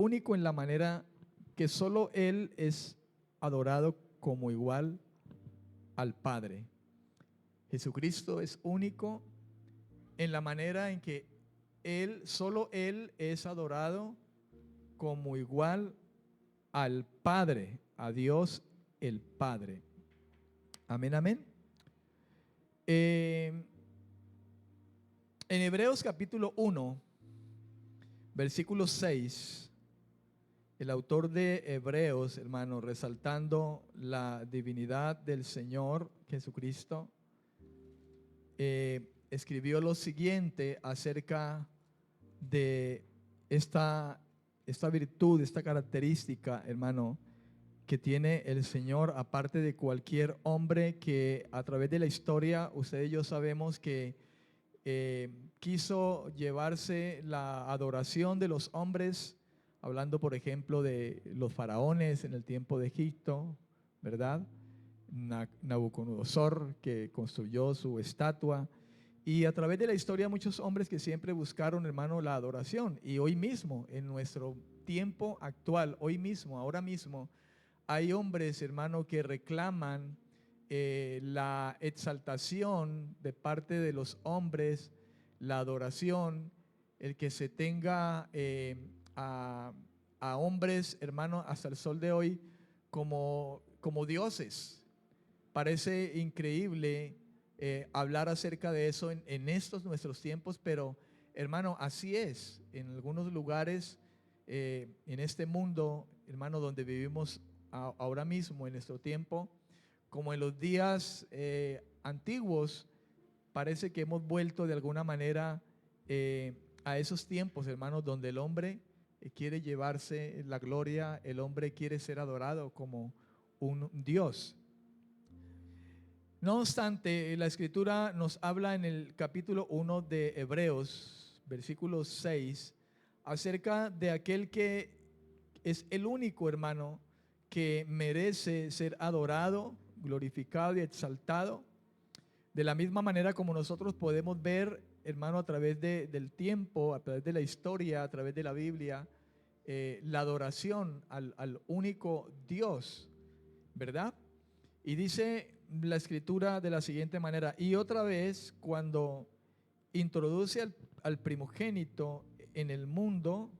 único en la manera que solo Él es adorado como igual al Padre. Jesucristo es único en la manera en que solo Él es adorado como igual al Padre, a Dios el Padre. Amén, amén. En Hebreos capítulo 1, versículo 6, el autor de Hebreos, hermano, resaltando la divinidad del Señor Jesucristo, escribió lo siguiente acerca de esta virtud, esta característica, hermano, que tiene el Señor, aparte de cualquier hombre que a través de la historia, usted y yo sabemos que quiso llevarse la adoración de los hombres, hablando por ejemplo de los faraones en el tiempo de Egipto, ¿verdad? Nabucodonosor, que construyó su estatua, y a través de la historia muchos hombres que siempre buscaron, hermano, la adoración. Y hoy mismo, en nuestro tiempo actual, hoy mismo, ahora mismo, hay hombres, hermano, que reclaman la exaltación de parte de los hombres, la adoración, el que se tenga a hombres, hermano, hasta el sol de hoy como dioses. Parece increíble hablar acerca de eso en estos nuestros tiempos, pero hermano, así es. En algunos lugares en este mundo, hermano, donde vivimos ahora mismo, en nuestro tiempo, como en los días antiguos, parece que hemos vuelto de alguna manera a esos tiempos, hermanos, donde el hombre quiere llevarse la gloria, el hombre quiere ser adorado como un Dios. No obstante, la Escritura nos habla en el capítulo 1 de Hebreos, versículo 6, acerca de aquel que es el único, hermano, que merece ser adorado, glorificado y exaltado. De la misma manera como nosotros podemos ver, hermano, a través del tiempo, a través de la historia, a través de la Biblia, la adoración al único Dios, ¿verdad? Y dice la Escritura de la siguiente manera: y otra vez, cuando introduce al primogénito en el mundo,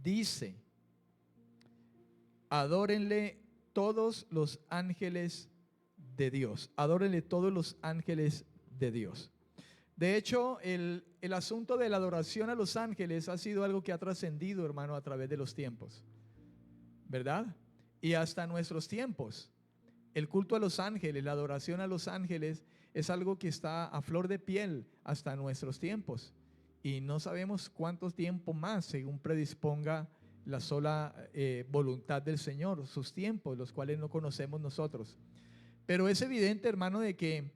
dice: adórenle todos los ángeles de Dios. Adórenle todos los ángeles de Dios. De hecho, el asunto de la adoración a los ángeles ha sido algo que ha trascendido, hermano, a través de los tiempos, ¿verdad? Y hasta nuestros tiempos. El culto a los ángeles, la adoración a los ángeles es algo que está a flor de piel hasta nuestros tiempos. Y no sabemos cuánto tiempo más, según predisponga la sola voluntad del Señor, sus tiempos, los cuales no conocemos nosotros. Pero es evidente, hermano, de que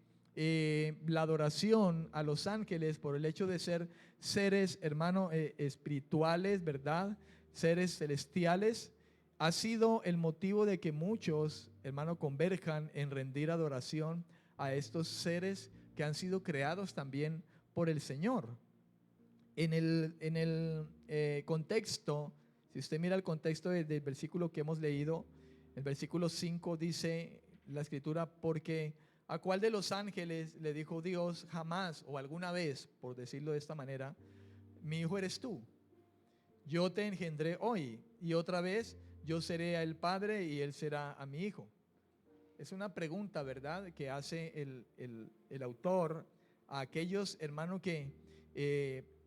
la adoración a los ángeles, por el hecho de ser seres, hermano, espirituales, ¿verdad? Seres celestiales, ha sido el motivo de que muchos, hermano, converjan en rendir adoración a estos seres que han sido creados también por el Señor. En el contexto, si usted mira el contexto del versículo que hemos leído, el versículo 5 dice la Escritura: porque ¿a cuál de los ángeles le dijo Dios jamás o alguna vez, por decirlo de esta manera, mi hijo eres tú? Yo te engendré hoy, y otra vez yo seré a el padre y él será a mi hijo. Es una pregunta, ¿verdad?, que hace el autor a aquellos hermanos que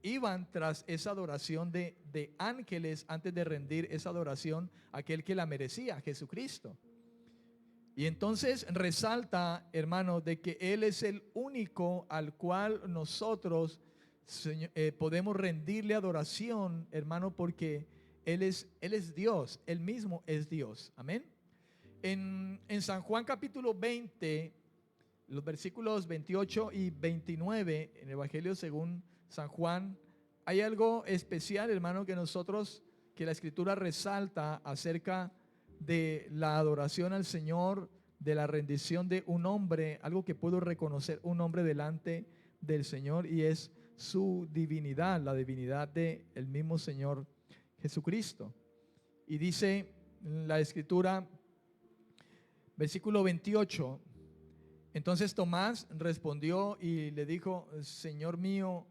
iban tras esa adoración de ángeles antes de rendir esa adoración a aquel que la merecía, Jesucristo. Y entonces resalta, hermano, de que Él es el único al cual nosotros podemos rendirle adoración, hermano, porque Él es Dios, Él mismo es Dios. Amén. En San Juan capítulo 20, los versículos 28 y 29, en el Evangelio según San Juan, hay algo especial, hermano, que la Escritura resalta acerca de la adoración al Señor, de la rendición de un hombre, algo que puedo reconocer un hombre delante del Señor, y es su divinidad, la divinidad del mismo Señor Jesucristo. Y dice la escritura, versículo 28, entonces Tomás respondió y le dijo, Señor mío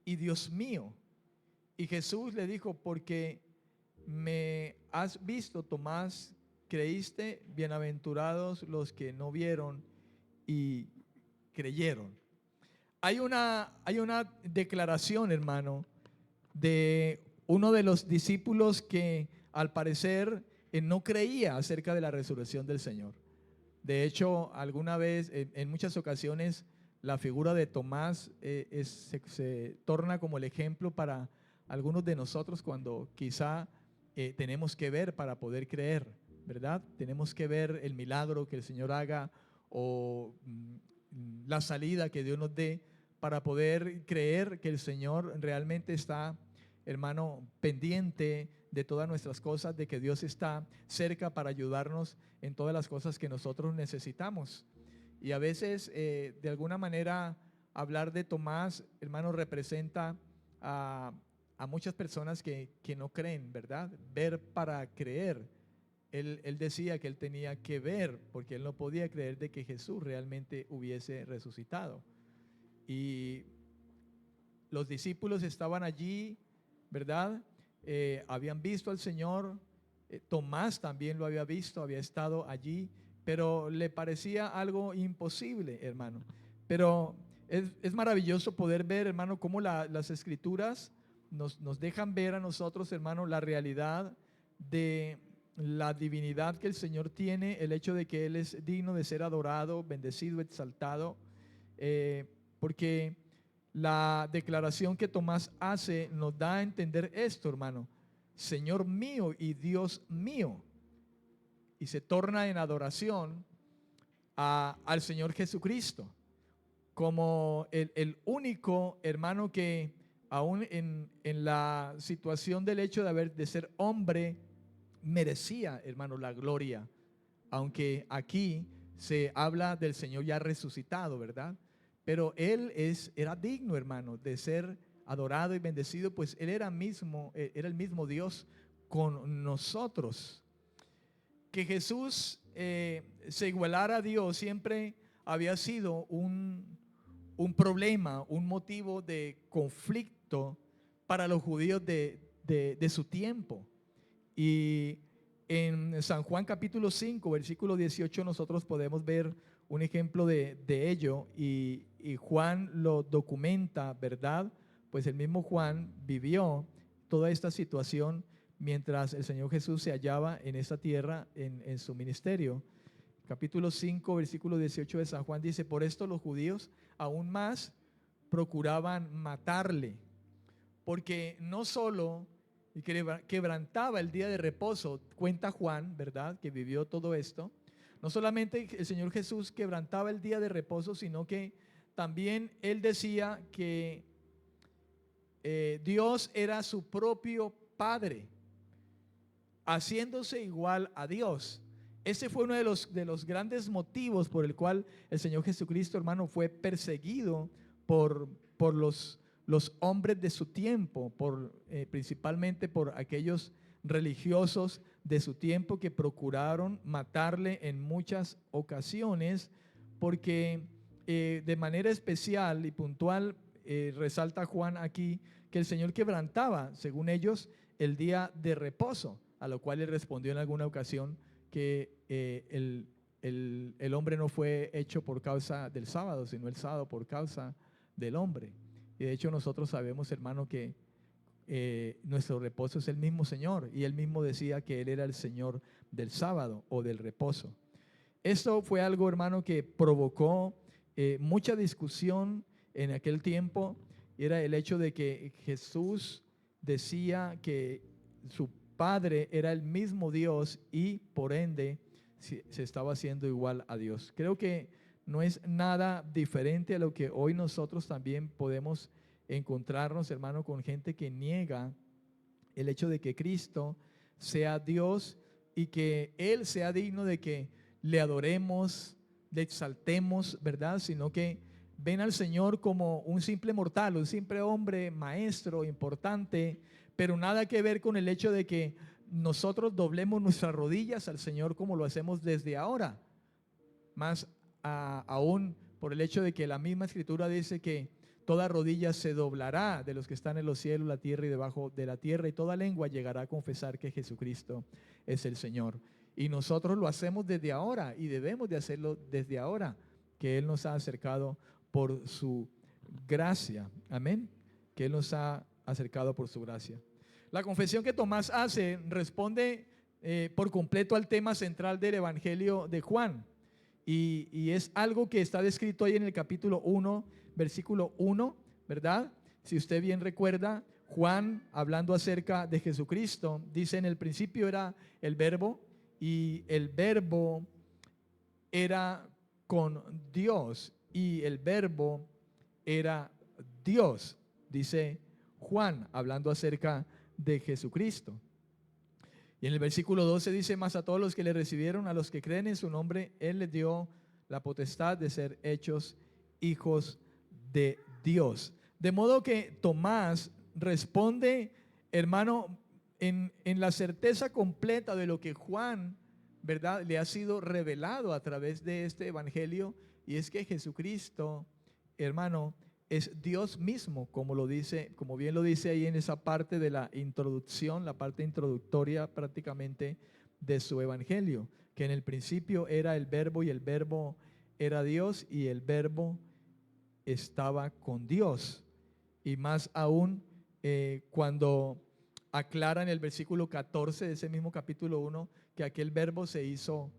y Dios mío. Y Jesús le dijo, porque me has visto, Tomás, creíste, bienaventurados los que no vieron y creyeron. Hay una declaración, hermano, de uno de los discípulos que al parecer no creía acerca de la resurrección del Señor. De hecho, alguna vez, en muchas ocasiones, la figura de Tomás se torna como el ejemplo para algunos de nosotros cuando quizá tenemos que ver para poder creer, ¿verdad? Tenemos que ver el milagro que el Señor haga o la salida que Dios nos dé para poder creer que el Señor realmente está, hermano, pendiente de todas nuestras cosas, de que Dios está cerca para ayudarnos en todas las cosas que nosotros necesitamos. Y a veces, de alguna manera, hablar de Tomás, hermano, representa a muchas personas que no creen, ¿verdad? Ver para creer. Él decía que él tenía que ver, porque él no podía creer de que Jesús realmente hubiese resucitado. Y los discípulos estaban allí, ¿verdad? Habían visto al Señor, Tomás también lo había visto, había estado allí, pero le parecía algo imposible, hermano. Pero es maravilloso poder ver, hermano, cómo las escrituras nos dejan ver a nosotros, hermano, la realidad de la divinidad que el Señor tiene, el hecho de que Él es digno de ser adorado, bendecido, exaltado, porque la declaración que Tomás hace nos da a entender esto, hermano. Señor mío y Dios mío. Y se torna en adoración al Señor Jesucristo como el único, hermano, que aún en la situación del hecho de ser hombre, merecía, hermano, la gloria. Aunque aquí se habla del Señor ya resucitado, ¿verdad? Pero Él era digno, hermano, de ser adorado y bendecido, pues Él era el mismo Dios con nosotros. Que Jesús se igualara a Dios siempre había sido un problema, un motivo de conflicto para los judíos de su tiempo. Y en San Juan capítulo 5, versículo 18, nosotros podemos ver un ejemplo de ello y Juan lo documenta, ¿verdad? Pues el mismo Juan vivió toda esta situación mientras el Señor Jesús se hallaba en esta tierra en su ministerio. Capítulo 5, versículo 18 de San Juan dice, por esto los judíos aún más procuraban matarle, porque no solo quebrantaba el día de reposo, cuenta Juan, ¿verdad? Que vivió todo esto. No solamente el Señor Jesús quebrantaba el día de reposo, sino que también Él decía que Dios era su propio Padre, haciéndose igual a Dios. Ese fue uno de los grandes motivos por el cual el Señor Jesucristo, hermano, fue perseguido por los hombres de su tiempo, principalmente por aquellos religiosos de su tiempo que procuraron matarle en muchas ocasiones, porque de manera especial y puntual resalta Juan aquí que el Señor quebrantaba, según ellos, el día de reposo, a lo cual él respondió en alguna ocasión que el hombre no fue hecho por causa del sábado, sino el sábado por causa del hombre. Y de hecho nosotros sabemos, hermano, que nuestro reposo es el mismo Señor, y él mismo decía que él era el Señor del sábado o del reposo. Esto fue algo, hermano, que provocó mucha discusión en aquel tiempo. Era el hecho de que Jesús decía que su Padre era el mismo Dios y por ende se estaba haciendo igual a Dios. Creo que no es nada diferente a lo que hoy nosotros también podemos encontrarnos, hermano, con gente que niega el hecho de que Cristo sea Dios y que Él sea digno de que le adoremos, le exaltemos, ¿verdad? Sino que ven al Señor como un simple mortal, un simple hombre, maestro, importante, pero nada que ver con el hecho de que nosotros doblemos nuestras rodillas al Señor como lo hacemos desde ahora. Más aún por el hecho de que la misma Escritura dice que toda rodilla se doblará de los que están en los cielos, la tierra y debajo de la tierra, y toda lengua llegará a confesar que Jesucristo es el Señor. Y nosotros lo hacemos desde ahora y debemos de hacerlo desde ahora, que Él nos ha acercado por su gracia. Amén. Que Él nos ha acercado por su gracia. La confesión que Tomás hace responde por completo al tema central del Evangelio de Juan. Y es algo que está descrito ahí en el capítulo 1, versículo 1, ¿verdad? Si usted bien recuerda, Juan, hablando acerca de Jesucristo, dice: en el principio era el verbo, y el verbo era con Dios, y el verbo era Dios, dice Juan, hablando acerca de Jesucristo. Y en el versículo 12 dice: mas a todos los que le recibieron, a los que creen en su nombre, Él les dio la potestad de ser hechos hijos de Dios. De modo que Tomás responde, hermano, en la certeza completa de lo que Juan, ¿verdad?, le ha sido revelado a través de este evangelio, y es que Jesucristo, hermano, es Dios mismo, como lo dice, como bien lo dice ahí en esa parte de la introducción, la parte introductoria prácticamente de su evangelio, que en el principio era el verbo, y el verbo era Dios, y el verbo estaba con Dios. Y más aún cuando aclara en el versículo 14 de ese mismo capítulo 1 que aquel verbo se hizo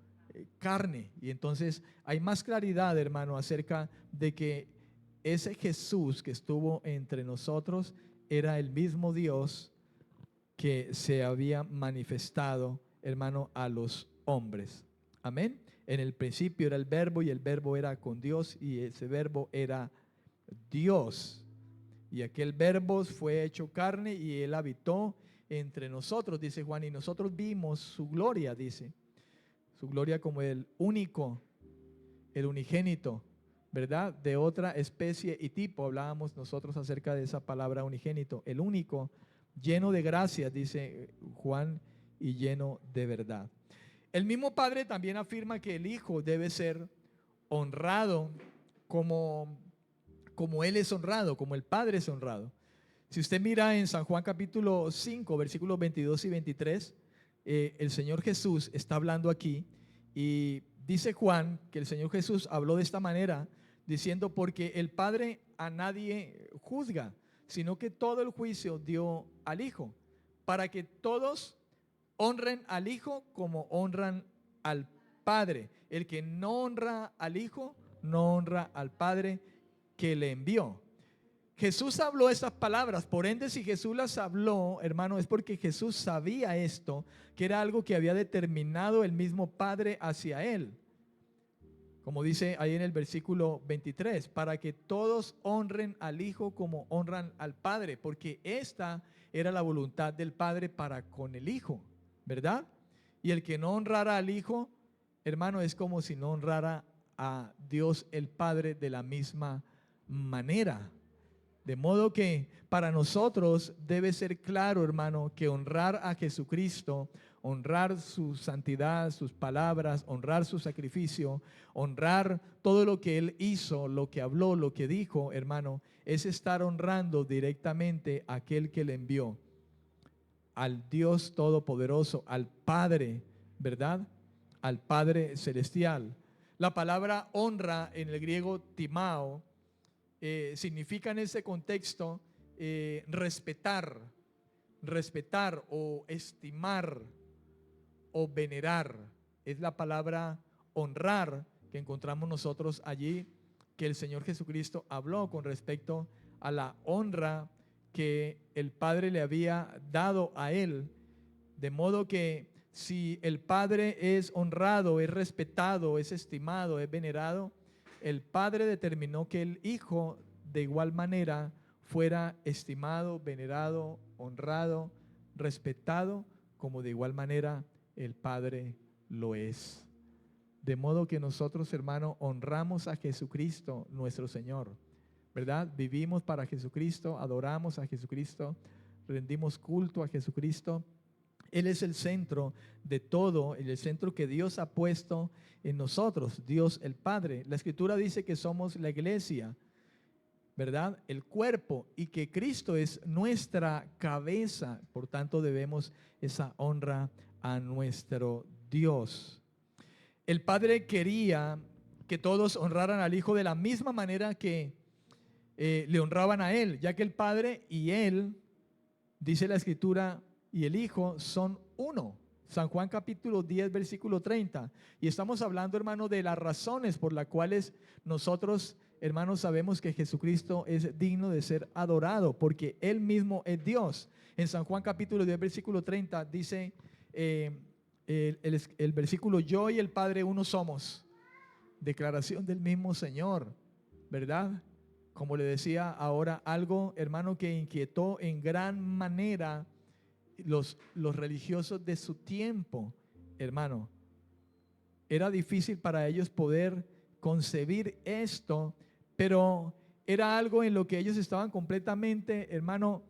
carne. Y entonces hay más claridad, hermano, acerca de que ese Jesús que estuvo entre nosotros era el mismo Dios que se había manifestado, hermano, a los hombres. Amén. En el principio era el verbo, y el verbo era con Dios, y ese verbo era Dios. Y aquel verbo fue hecho carne y Él habitó entre nosotros, dice Juan, y nosotros vimos su gloria, dice, su gloria como el único, el unigénito, ¿verdad?, de otra especie y tipo. Hablábamos nosotros acerca de esa palabra unigénito, el único, lleno de gracia, dice Juan, y lleno de verdad. El mismo Padre también afirma que el Hijo debe ser honrado como Él es honrado, como el Padre es honrado. Si usted mira en San Juan capítulo 5, versículos 22 y 23, el Señor Jesús está hablando aquí, y dice Juan que el Señor Jesús habló de esta manera, diciendo: porque el Padre a nadie juzga, sino que todo el juicio dio al Hijo, para que todos honren al Hijo como honran al Padre. El que no honra al Hijo, no honra al Padre que le envió. Jesús habló estas palabras, por ende, si Jesús las habló, hermano, es porque Jesús sabía esto, que era algo que había determinado el mismo Padre hacia Él. Como dice ahí en el versículo 23, para que todos honren al Hijo como honran al Padre, porque esta era la voluntad del Padre para con el Hijo, ¿verdad? Y el que no honrara al Hijo, hermano, es como si no honrara a Dios el Padre de la misma manera. De modo que para nosotros debe ser claro, hermano, que honrar a Jesucristo, honrar su santidad, sus palabras, honrar su sacrificio, honrar todo lo que Él hizo, lo que habló, lo que dijo, hermano, es estar honrando directamente a aquel que le envió, al Dios Todopoderoso, al Padre, ¿verdad?, al Padre Celestial. La palabra honra en el griego timao significa en ese contexto respetar o estimar o venerar. Es la palabra honrar que encontramos nosotros allí, que el Señor Jesucristo habló con respecto a la honra que el Padre le había dado a Él. De modo que si el Padre es honrado, es respetado, es estimado, es venerado, el Padre determinó que el Hijo de igual manera fuera estimado, venerado, honrado, respetado, como de igual manera el Padre lo es. De modo que nosotros, hermano, honramos a Jesucristo, nuestro Señor, ¿verdad? Vivimos para Jesucristo, adoramos a Jesucristo, rendimos culto a Jesucristo, Él es el centro de todo, el centro que Dios ha puesto en nosotros, Dios el Padre. La Escritura dice que somos la iglesia, ¿verdad? El cuerpo, y que Cristo es nuestra cabeza. Por tanto, debemos esa honra a nuestro Dios. El Padre quería que todos honraran al Hijo de la misma manera que le honraban a Él, ya que el Padre y Él, dice la Escritura, y el Hijo son uno. San Juan capítulo 10, versículo 30. Y estamos hablando, hermano, de las razones por las cuales nosotros, hermanos, sabemos que Jesucristo es digno de ser adorado, porque Él mismo es Dios. En San Juan capítulo 10, versículo 30 dice el versículo: yo y el Padre uno somos. Declaración del mismo Señor, ¿verdad? Como le decía ahora, algo, hermano, que inquietó en gran manera los religiosos de su tiempo, hermano. Era difícil para ellos poder concebir esto, pero era algo en lo que ellos estaban completamente, hermano,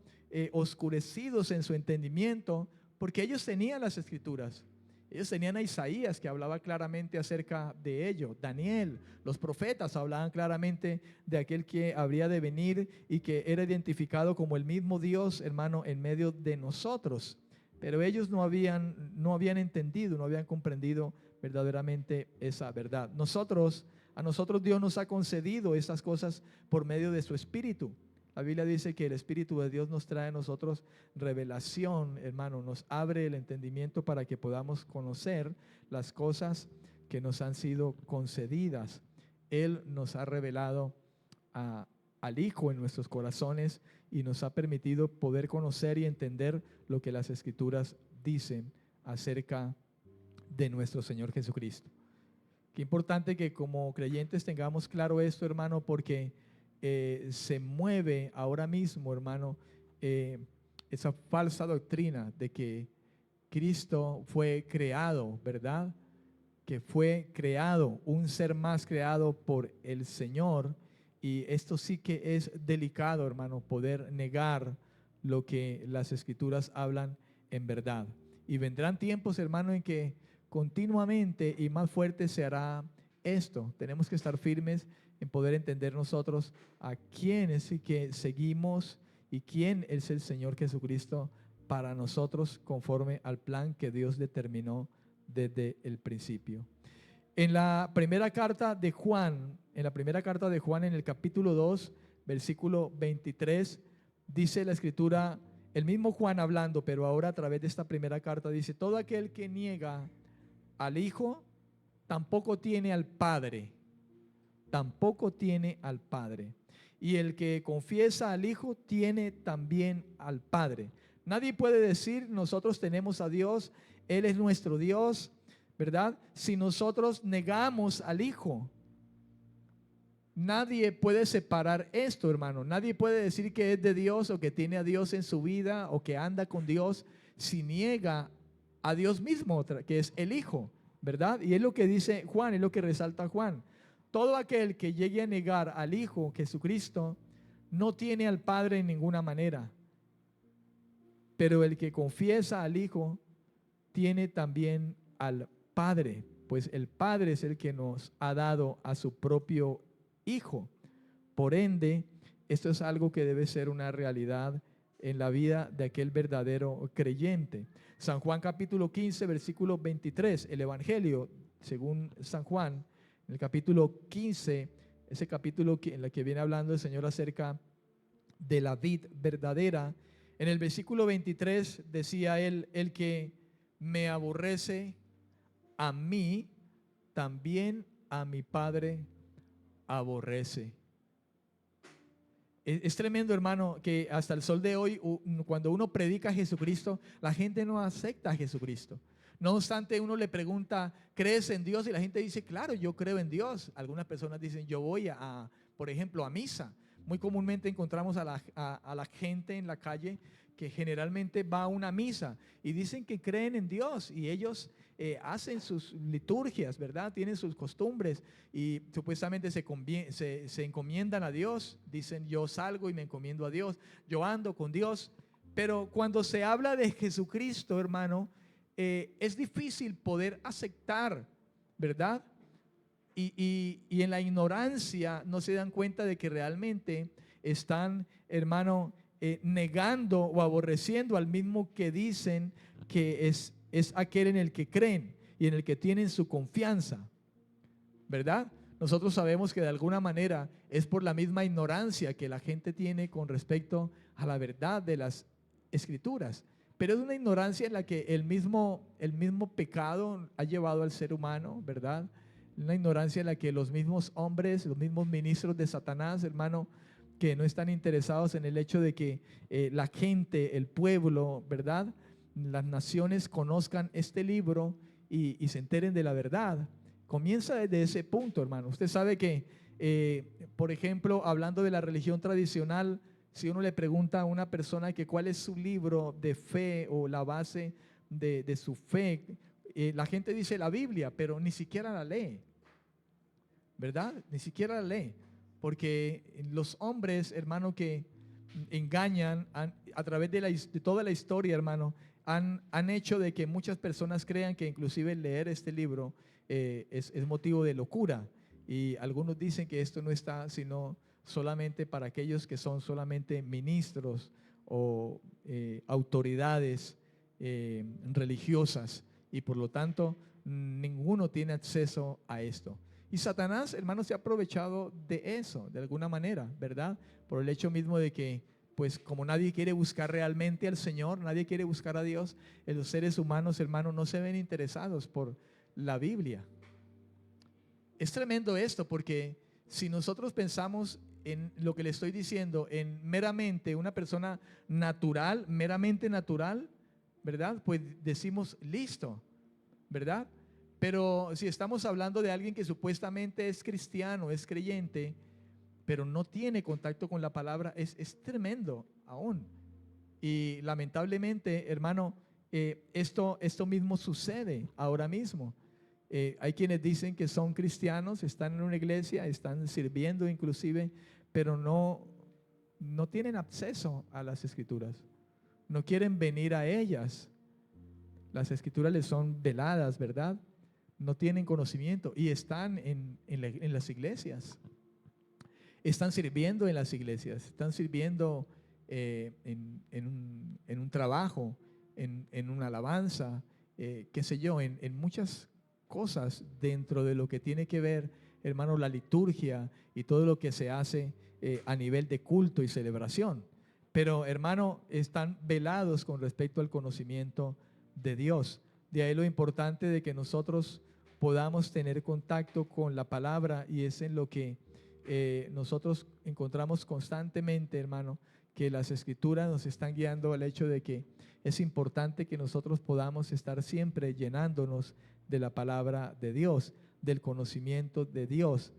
oscurecidos en su entendimiento, porque ellos tenían las Escrituras. Ellos tenían a Isaías, que hablaba claramente acerca de ello. Daniel, los profetas hablaban claramente de aquel que habría de venir y que era identificado como el mismo Dios, hermano, en medio de nosotros. Pero ellos no habían entendido, no habían comprendido verdaderamente esa verdad. A nosotros Dios nos ha concedido esas cosas por medio de su Espíritu. La Biblia dice que el Espíritu de Dios nos trae a nosotros revelación, hermano, nos abre el entendimiento para que podamos conocer las cosas que nos han sido concedidas. Él nos ha revelado al Hijo en nuestros corazones y nos ha permitido poder conocer y entender lo que las Escrituras dicen acerca de nuestro Señor Jesucristo. Qué importante que como creyentes tengamos claro esto, hermano, porque se mueve ahora mismo, hermano, esa falsa doctrina de que Cristo fue creado, ¿verdad? Que fue creado, un ser más creado por el Señor. Y esto sí que es delicado, hermano, poder negar lo que las Escrituras hablan en verdad. Y vendrán tiempos, hermano, en que continuamente y más fuerte se hará esto. Tenemos que estar firmes en poder entender nosotros a quién es y que seguimos y quién es el Señor Jesucristo para nosotros conforme al plan que Dios determinó desde el principio. En la primera carta de Juan, en el capítulo 2, versículo 23, dice la Escritura, el mismo Juan hablando, pero ahora a través de esta primera carta dice: todo aquel que niega al Hijo tampoco tiene al Padre. Tampoco tiene al Padre. Y el que confiesa al Hijo tiene también al Padre. Nadie puede decir nosotros tenemos a Dios, Él es nuestro Dios, ¿verdad? Si nosotros negamos al Hijo. Nadie puede separar esto, hermano. Nadie puede decir que es de Dios o que tiene a Dios en su vida o que anda con Dios si niega a Dios mismo, que es el Hijo, ¿verdad? Y es lo que dice Juan, es lo que resalta Juan. Todo aquel que llegue a negar al Hijo Jesucristo no tiene al Padre en ninguna manera. Pero el que confiesa al Hijo tiene también al Padre, pues el Padre es el que nos ha dado a su propio Hijo. Por ende, esto es algo que debe ser una realidad en la vida de aquel verdadero creyente. San Juan capítulo 15, versículo 23, el Evangelio según San Juan, en el capítulo 15, ese capítulo en el que viene hablando el Señor acerca de la vid verdadera. En el versículo 23 decía él: el que me aborrece a mí, también a mi Padre aborrece. Es tremendo, hermano, que hasta el sol de hoy, cuando uno predica a Jesucristo, la gente no acepta a Jesucristo. No obstante, uno le pregunta, ¿crees en Dios? Y la gente dice, claro, yo creo en Dios. Algunas personas dicen, yo voy por ejemplo, a misa. Muy comúnmente encontramos a la gente en la calle que generalmente va a una misa y dicen que creen en Dios y ellos hacen sus liturgias, ¿verdad? Tienen sus costumbres y supuestamente se encomiendan a Dios. Dicen, yo salgo y me encomiendo a Dios, yo ando con Dios. Pero cuando se habla de Jesucristo, hermano, es difícil poder aceptar, ¿verdad? Y en la ignorancia no se dan cuenta de que realmente están, hermano, negando o aborreciendo al mismo que dicen que es aquel en el que creen y en el que tienen su confianza, ¿verdad? Nosotros sabemos que de alguna manera es por la misma ignorancia que la gente tiene con respecto a la verdad de las escrituras, pero es una ignorancia en la que el mismo pecado ha llevado al ser humano, ¿verdad? Una ignorancia en la que los mismos hombres, los mismos ministros de Satanás, hermano, que no están interesados en el hecho de que la gente, el pueblo, ¿verdad? Las naciones conozcan este libro y se enteren de la verdad. Comienza desde ese punto, hermano. Usted sabe que, por ejemplo, hablando de la religión tradicional, si uno le pregunta a una persona que cuál es su libro de fe o la base de su fe, la gente dice la Biblia, pero ni siquiera la lee, ¿verdad? Ni siquiera la lee, porque los hombres, hermano, que engañan a través de toda la historia, hermano, han hecho de que muchas personas crean que inclusive leer este libro es motivo de locura. Y algunos dicen que esto no está sino solamente para aquellos que son solamente ministros o autoridades religiosas, y por lo tanto ninguno tiene acceso a esto. Y Satanás, hermano, se ha aprovechado de eso, de alguna manera, ¿verdad? Por el hecho mismo de que, pues como nadie quiere buscar realmente al Señor, nadie quiere buscar a Dios, los seres humanos, hermano, no se ven interesados por la Biblia. Es tremendo esto, porque si nosotros pensamos en lo que le estoy diciendo, en meramente una persona natural, meramente natural, ¿verdad? Pues decimos listo, ¿verdad? Pero si estamos hablando de alguien que supuestamente es cristiano, es creyente, pero no tiene contacto con la palabra, es tremendo aún. Y lamentablemente, hermano, esto mismo sucede ahora mismo. Hay quienes dicen que son cristianos, están en una iglesia, están sirviendo inclusive, pero no tienen acceso a las escrituras, no quieren venir a ellas. Las escrituras les son veladas, ¿verdad? No tienen conocimiento y están en las iglesias, están sirviendo en las iglesias, están sirviendo en un trabajo, en una alabanza, qué sé yo, en muchas cosas dentro de lo que tiene que ver, hermano, la liturgia y todo lo que se hace a nivel de culto y celebración. Pero, hermano, están velados con respecto al conocimiento de Dios. De ahí lo importante de que nosotros podamos tener contacto con la palabra, y es en lo que nosotros encontramos constantemente, hermano, que las escrituras nos están guiando al hecho de que es importante que nosotros podamos estar siempre llenándonos de la palabra de Dios, del conocimiento de Dios,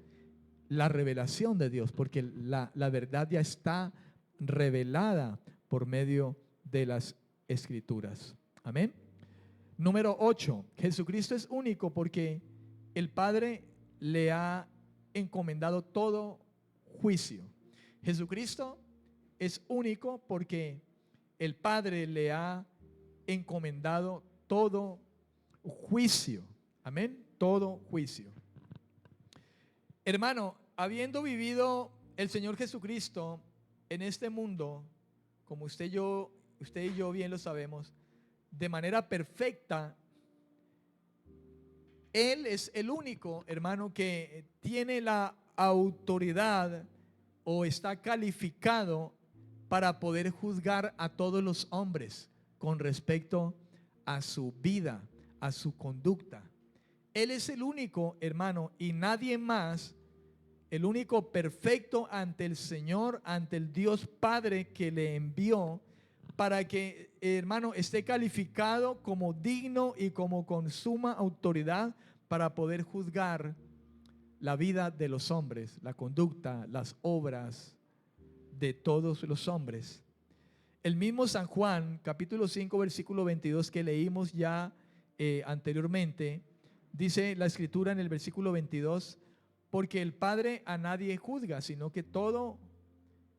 la revelación de Dios, porque la verdad ya está revelada por medio de las escrituras. Amén. Número 8, Jesucristo es único porque el Padre le ha encomendado todo juicio. Jesucristo es único porque el Padre le ha encomendado todo juicio. Amén, todo juicio. Hermano, habiendo vivido el Señor Jesucristo en este mundo, como usted y yo bien lo sabemos, de manera perfecta, Él es el único, hermano, que tiene la autoridad o está calificado para poder juzgar a todos los hombres con respecto a su vida, a su conducta. Él es el único, hermano, y nadie más, el único perfecto ante el Señor, ante el Dios Padre que le envió, para que, hermano, esté calificado como digno y como con suma autoridad para poder juzgar la vida de los hombres, la conducta, las obras de todos los hombres. El mismo San Juan, capítulo 5, versículo 22, que leímos ya anteriormente, dice la escritura en el versículo 22, porque el Padre a nadie juzga, sino que todo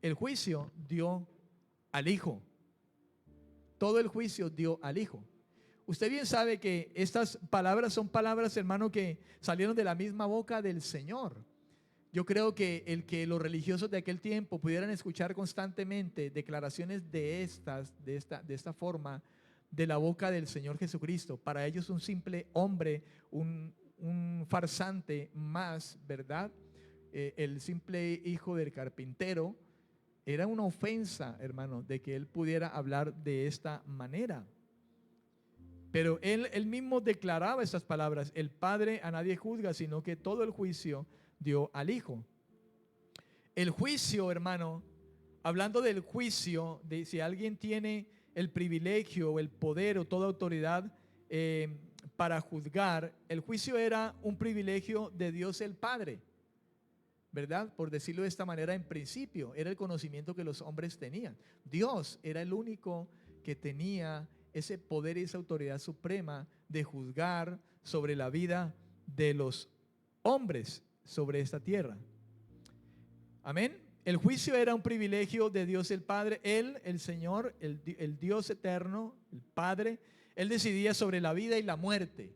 el juicio dio al Hijo. todo el juicio dio al Hijo. Usted bien sabe que estas palabras son palabras, hermano, que salieron de la misma boca del Señor. Yo creo que el que los religiosos de aquel tiempo pudieran escuchar constantemente declaraciones de esta forma, de la boca del Señor Jesucristo, para ellos un simple hombre, un farsante más, ¿verdad? El simple hijo del carpintero, era una ofensa, hermano, de que él pudiera hablar de esta manera. Pero él mismo declaraba estas palabras: el Padre a nadie juzga, sino que todo el juicio dio al Hijo. El juicio, hermano, hablando del juicio, de si alguien tiene el privilegio o el poder o toda autoridad para juzgar, el juicio era un privilegio de Dios el Padre, ¿verdad? Por decirlo de esta manera, en principio, era el conocimiento que los hombres tenían. Dios era el único que tenía ese poder y esa autoridad suprema de juzgar sobre la vida de los hombres sobre esta tierra. Amén. El juicio era un privilegio de Dios el Padre. Él, el Señor, el Dios eterno, el Padre, Él decidía sobre la vida y la muerte.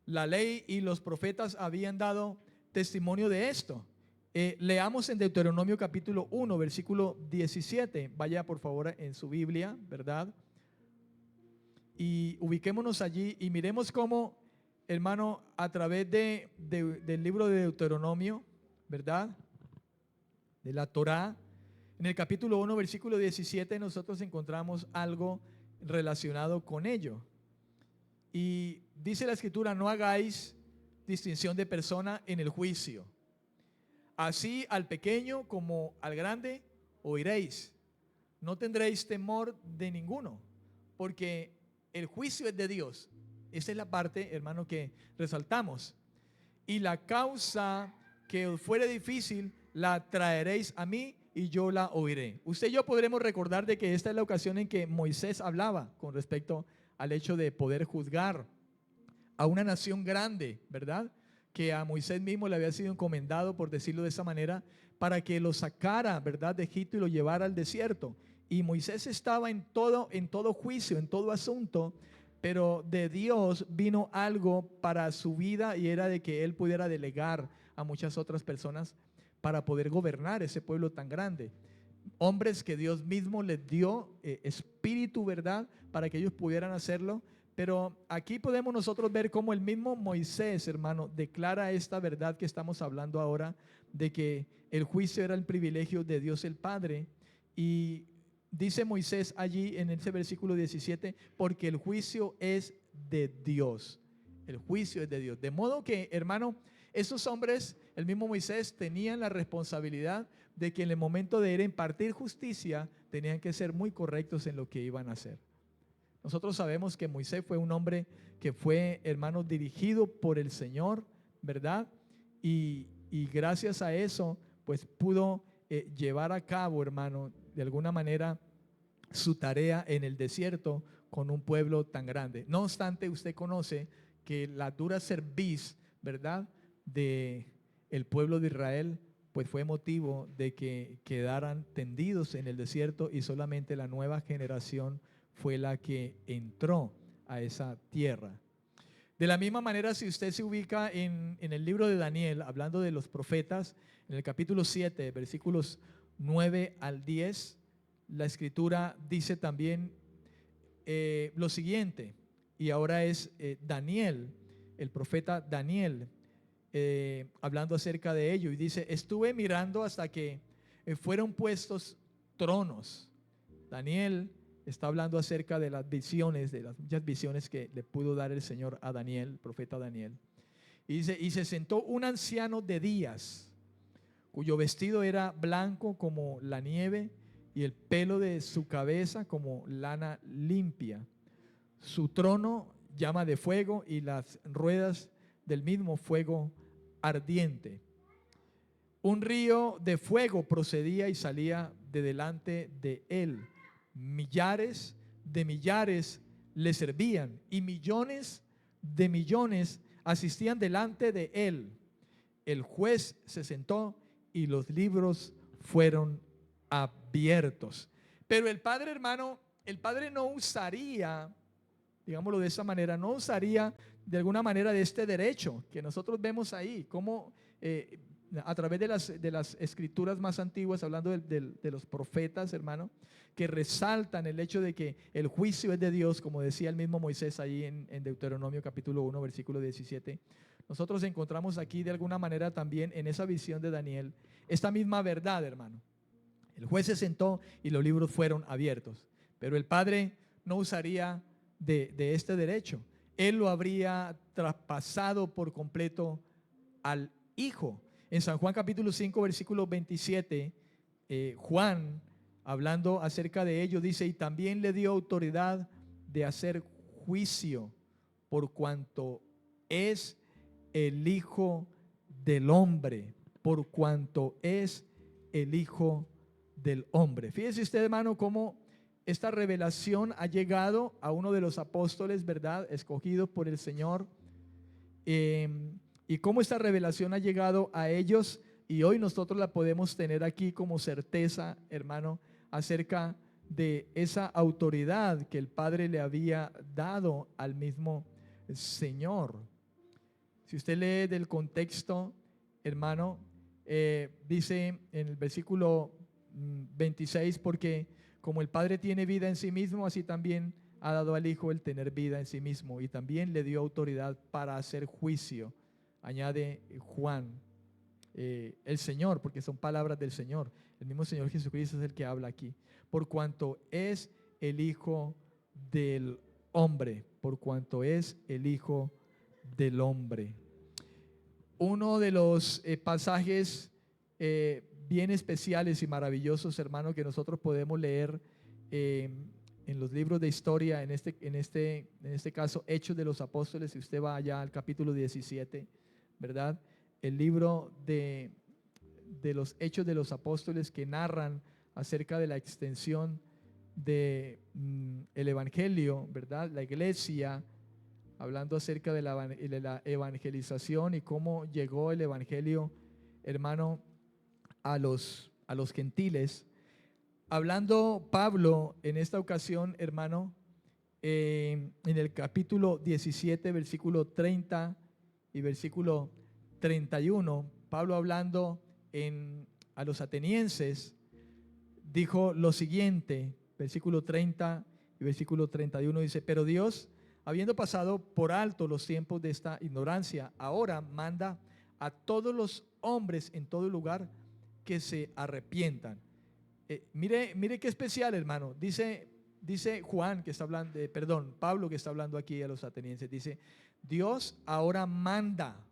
La ley y los profetas habían dado testimonio de esto. Leamos en Deuteronomio capítulo 1, versículo 17. Vaya por favor en su Biblia, ¿verdad? Y ubiquémonos allí y miremos cómo, hermano, a través del libro de Deuteronomio, ¿verdad? De la Torá, en el capítulo 1, versículo 17, nosotros encontramos algo relacionado con ello. Y dice la Escritura: no hagáis distinción de persona en el juicio. Así al pequeño como al grande oiréis. No tendréis temor de ninguno, porque el juicio es de Dios. Esa es la parte, hermano, que resaltamos. Y la causa que os fuere difícil la traeréis a mí y yo la oiré. Usted y yo podremos recordar de que esta es la ocasión en que Moisés hablaba con respecto al hecho de poder juzgar a una nación grande, ¿verdad? Que a Moisés mismo le había sido encomendado, por decirlo de esa manera, para que lo sacara, ¿verdad?, de Egipto y lo llevara al desierto. Y Moisés estaba en todo juicio, en todo asunto, pero de Dios vino algo para su vida, y era de que él pudiera delegar a muchas otras personas para poder gobernar ese pueblo tan grande. Hombres que Dios mismo les dio espíritu, ¿verdad?, para que ellos pudieran hacerlo. Pero aquí podemos nosotros ver cómo el mismo Moisés, hermano, declara esta verdad que estamos hablando ahora, de que el juicio era el privilegio de Dios el Padre. Y dice Moisés allí en ese versículo 17, porque el juicio es de Dios. El juicio es de Dios. De modo que, hermano, esos hombres, el mismo Moisés, tenían la responsabilidad de que en el momento de ir a impartir justicia, tenían que ser muy correctos en lo que iban a hacer. Nosotros sabemos que Moisés fue un hombre que fue, hermano, dirigido por el Señor, ¿verdad? Y gracias a eso, pues pudo llevar a cabo, hermano, de alguna manera su tarea en el desierto con un pueblo tan grande. No obstante, usted conoce que la dura cerviz, ¿verdad?, de el pueblo de Israel, pues fue motivo de que quedaran tendidos en el desierto, y solamente la nueva generación fue la que entró a esa tierra. De la misma manera, si usted se ubica en el libro de Daniel, hablando de los profetas, en el capítulo 7, versículos 9 al 10, la Escritura dice también lo siguiente, y ahora es Daniel, el profeta Daniel, hablando acerca de ello, y dice: estuve mirando hasta que fueron puestos tronos. Daniel está hablando acerca de las visiones, de las muchas visiones que le pudo dar el Señor a Daniel, el profeta Daniel. Y dice: y se sentó un anciano de días, cuyo vestido era blanco como la nieve, y el pelo de su cabeza como lana limpia. Su trono llama de fuego, y las ruedas del mismo fuego ardiente. Un río de fuego procedía y salía de delante de él. Millares de millares le servían, y millones de millones asistían delante de él. El juez se sentó y los libros fueron abiertos. Pero el Padre, hermano, el Padre no usaría, digámoslo de esa manera, no usaría de alguna manera de este derecho que nosotros vemos ahí, como a través de las escrituras más antiguas, hablando de los profetas, hermano, que resaltan el hecho de que el juicio es de Dios, como decía el mismo Moisés ahí en Deuteronomio capítulo 1, versículo 17. Nosotros encontramos aquí de alguna manera también en esa visión de Daniel esta misma verdad, hermano. El juez se sentó y los libros fueron abiertos, pero el Padre no usaría de este derecho. Él lo habría traspasado por completo al Hijo. En San Juan capítulo 5, versículo 27, Juan, hablando acerca de ello, dice, y también le dio autoridad de hacer juicio por cuanto es el Hijo del Hombre, por cuanto es el Hijo del Hombre. Fíjese usted, hermano, cómo esta revelación ha llegado a uno de los apóstoles, ¿verdad? Escogidos por el Señor. Y cómo esta revelación ha llegado a ellos y hoy nosotros la podemos tener aquí como certeza, hermano, acerca de esa autoridad que el Padre le había dado al mismo Señor. Si usted lee del contexto, hermano, dice en el versículo 26, porque como el Padre tiene vida en sí mismo, así también ha dado al Hijo el tener vida en sí mismo y también le dio autoridad para hacer juicio, añade Juan, el Señor, porque son palabras del Señor. El mismo Señor Jesucristo es el que habla aquí. Por cuanto es el Hijo del Hombre, por cuanto es el Hijo del Hombre. Uno de los pasajes bien especiales y maravillosos, hermano, que nosotros podemos leer en los libros de historia, en este caso, Hechos de los Apóstoles, si usted va allá al capítulo 17, ¿verdad? El libro de los Hechos de los Apóstoles que narran acerca de la extensión de el Evangelio, ¿verdad? La iglesia, hablando acerca de la evangelización y cómo llegó el Evangelio, hermano, a los gentiles. Hablando Pablo en esta ocasión, hermano, en el capítulo 17, versículo 30 y versículo 31, Pablo hablando a los atenienses, dijo lo siguiente, versículo 30 y versículo 31 dice, pero Dios, habiendo pasado por alto los tiempos de esta ignorancia, ahora manda a todos los hombres en todo lugar que se arrepientan. Mire qué especial, hermano. Dice Juan que está hablando, Pablo que está hablando aquí a los atenienses, dice, Dios ahora manda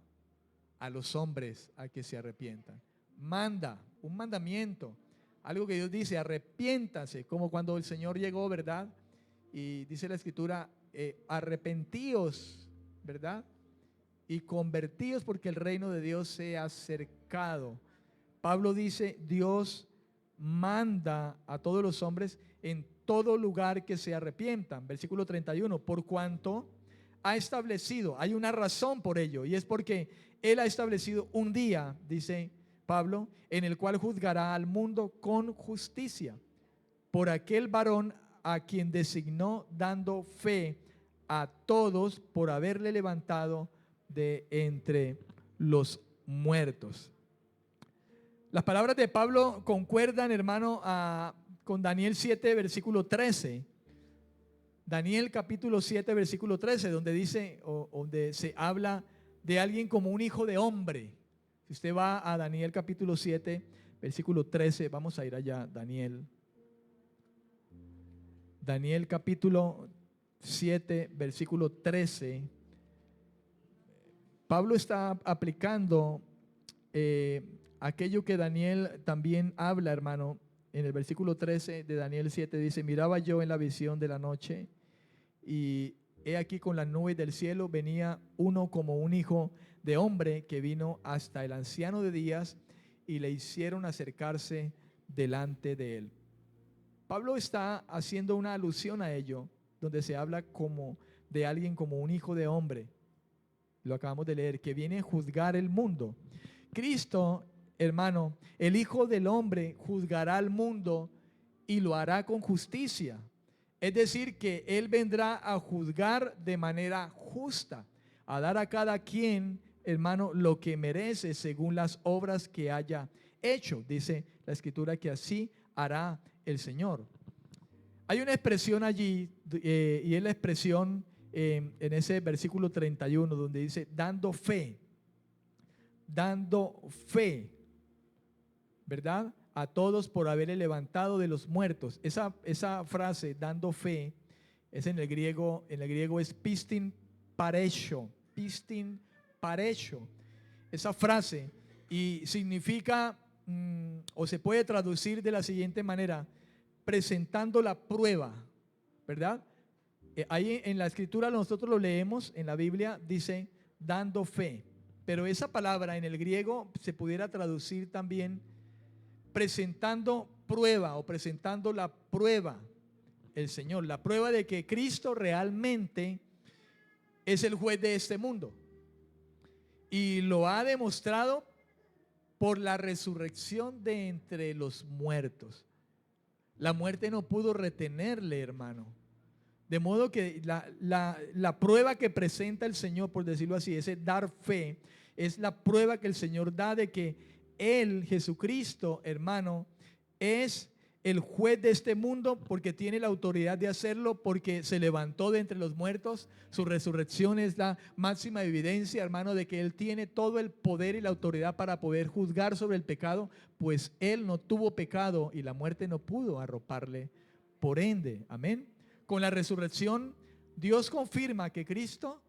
a los hombres a que se arrepientan. Manda, un mandamiento, algo que Dios dice, arrepiéntanse, como cuando el Señor llegó, ¿verdad? Y dice la Escritura, arrepentíos, ¿verdad? Y convertíos porque el reino de Dios se ha acercado. Pablo dice, Dios manda a todos los hombres en todo lugar que se arrepientan. Versículo 31, por cuanto ha establecido, hay una razón por ello, y es porque Él ha establecido un día, dice Pablo, en el cual juzgará al mundo con justicia por aquel varón a quien designó, dando fe a todos por haberle levantado de entre los muertos. Las palabras de Pablo concuerdan, hermano, con Daniel 7, versículo 13. Daniel capítulo 7, versículo 13, donde dice, donde se habla de alguien como un hijo de hombre. Si usted va a Daniel capítulo 7, versículo 13, vamos a ir allá, Daniel capítulo 7, versículo 13. Pablo está aplicando aquello que Daniel también habla, hermano. En el versículo 13 de Daniel 7 dice, miraba yo en la visión de la noche y he aquí con las nubes del cielo venía uno como un hijo de hombre que vino hasta el anciano de días y le hicieron acercarse delante de él. Pablo está haciendo una alusión a ello, donde se habla como de alguien como un hijo de hombre. Lo acabamos de leer, que viene a juzgar el mundo. Cristo, hermano, el Hijo del Hombre juzgará al mundo y lo hará con justicia. Es decir, que Él vendrá a juzgar de manera justa, a dar a cada quien, hermano, lo que merece según las obras que haya hecho. Dice la Escritura que así hará el Señor. Hay una expresión allí, y es la expresión en ese versículo 31, donde dice, dando fe, ¿verdad? A todos por haberle levantado de los muertos. Esa frase, dando fe, es en el griego es pistin paresho, esa frase, y significa, o se puede traducir de la siguiente manera, presentando la prueba, ¿verdad? Ahí en la Escritura nosotros lo leemos, en la Biblia dice dando fe, pero esa palabra en el griego se pudiera traducir también presentando prueba, o presentando la prueba, el Señor, la prueba de que Cristo realmente es el juez de este mundo, y lo ha demostrado por la resurrección de entre los muertos. La muerte no pudo retenerle, hermano. De modo que la prueba que presenta el Señor, por decirlo así, ese dar fe, es la prueba que el Señor da de que Él, Jesucristo, hermano, es el juez de este mundo, porque tiene la autoridad de hacerlo, porque se levantó de entre los muertos. Su resurrección es la máxima evidencia, hermano, de que Él tiene todo el poder y la autoridad para poder juzgar sobre el pecado, pues Él no tuvo pecado y la muerte no pudo arroparle. Por ende, amén. Con la resurrección, Dios confirma que Cristo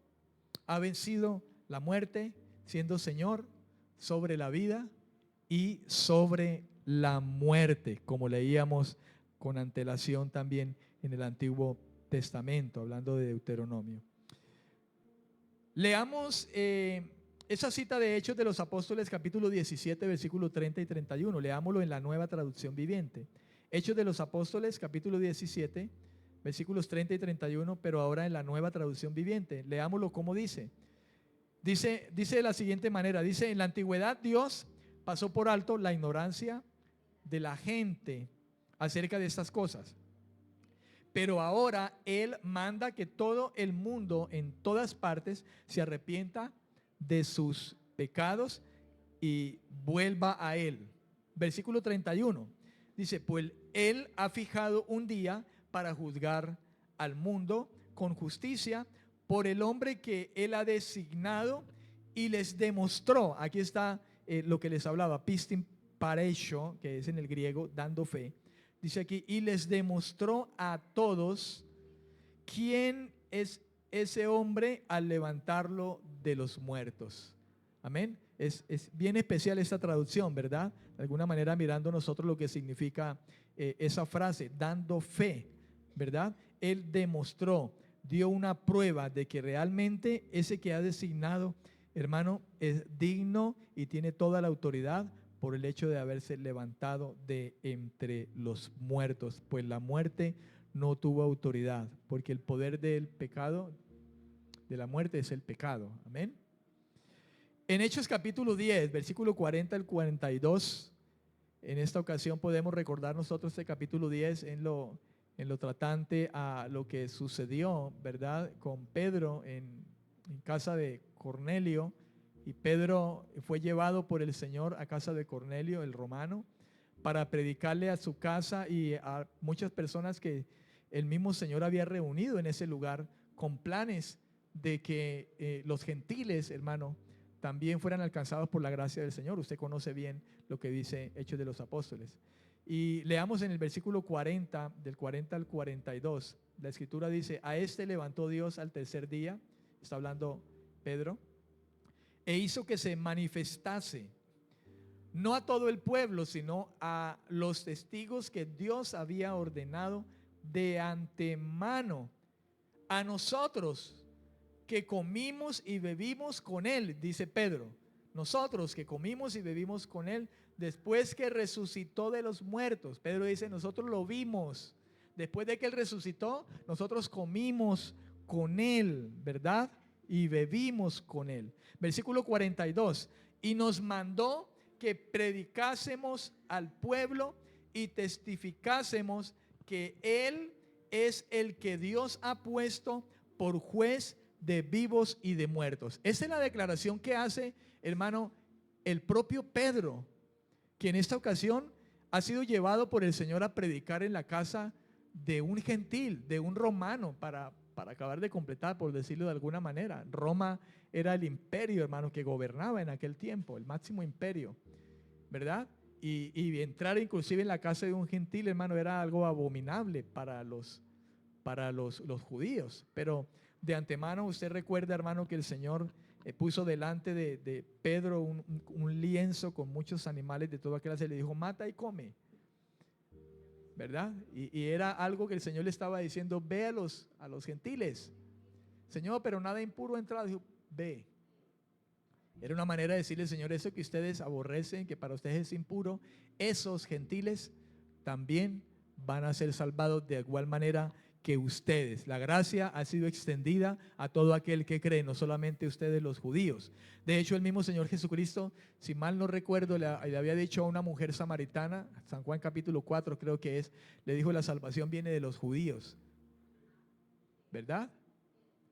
ha vencido la muerte, siendo Señor sobre la vida y sobre la muerte, como leíamos con antelación también en el Antiguo Testamento, hablando de Deuteronomio. Leamos esa cita de Hechos de los Apóstoles, capítulo 17, versículos 30 y 31. Leámoslo en la Nueva Traducción Viviente. Hechos de los Apóstoles, capítulo 17, versículos 30 y 31, pero ahora en la Nueva Traducción Viviente. Leámoslo como dice. Dice de la siguiente manera, dice: en la antigüedad Dios pasó por alto la ignorancia de la gente acerca de estas cosas, pero ahora Él manda que todo el mundo en todas partes se arrepienta de sus pecados y vuelva a Él. Versículo 31 dice: pues Él ha fijado un día para juzgar al mundo con justicia por el hombre que Él ha designado, y les demostró, aquí está lo que les hablaba, pistin paresho, que es en el griego dando fe, dice aquí, y les demostró a todos quién es ese hombre al levantarlo de los muertos. Amén. Es bien especial esta traducción, ¿verdad? De alguna manera mirando nosotros lo que significa esa frase, dando fe, ¿verdad? Él demostró, dio una prueba de que realmente ese que ha designado, hermano, es digno y tiene toda la autoridad por el hecho de haberse levantado de entre los muertos, pues la muerte no tuvo autoridad, porque el poder del pecado, de la muerte, es el pecado. Amén. En Hechos capítulo 10, versículo 40 al 42, en esta ocasión podemos recordar nosotros este capítulo 10 en lo tratante a lo que sucedió, ¿verdad?, con Pedro en casa de Cornelio. Y Pedro fue llevado por el Señor a casa de Cornelio, el romano, para predicarle a su casa y a muchas personas que el mismo Señor había reunido en ese lugar, con planes de que los gentiles, hermano, también fueran alcanzados por la gracia del Señor. Usted conoce bien lo que dice Hechos de los Apóstoles. Y leamos en el versículo 40, del 40 al 42, la Escritura dice: a este levantó Dios al tercer día, está hablando Pedro, e hizo que se manifestase, no a todo el pueblo, sino a los testigos que Dios había ordenado de antemano, a nosotros que comimos y bebimos con Él, dice Pedro, nosotros que comimos y bebimos con Él después que resucitó de los muertos. Pedro dice: nosotros lo vimos, después de que Él resucitó, nosotros comimos con Él, ¿verdad? Y bebimos con Él. Versículo 42, y nos mandó que predicásemos al pueblo y testificásemos que Él es el que Dios ha puesto por juez de vivos y de muertos. Esa es la declaración que hace, hermano, el propio Pedro, que en esta ocasión ha sido llevado por el Señor a predicar en la casa de un gentil, de un romano, para acabar de completar, por decirlo de alguna manera. Roma era el imperio, hermano, que gobernaba en aquel tiempo, el máximo imperio, ¿verdad? Y entrar inclusive en la casa de un gentil, hermano, era algo abominable para los judíos. Pero de antemano usted recuerda, hermano, que el Señor puso delante de Pedro un lienzo con muchos animales de toda clase. Le dijo, mata y come, ¿verdad? Y era algo que el Señor le estaba diciendo, ve a los gentiles. Señor, pero nada impuro ha entrado. Dijo, ve. Era una manera de decirle, Señor, eso que ustedes aborrecen, que para ustedes es impuro, esos gentiles también van a ser salvados de igual manera que ustedes. La gracia ha sido extendida a todo aquel que cree, no solamente ustedes los judíos. De hecho, el mismo Señor Jesucristo, si mal no recuerdo, le había dicho a una mujer samaritana, San Juan capítulo 4 creo que es, le dijo, la salvación viene de los judíos, ¿verdad?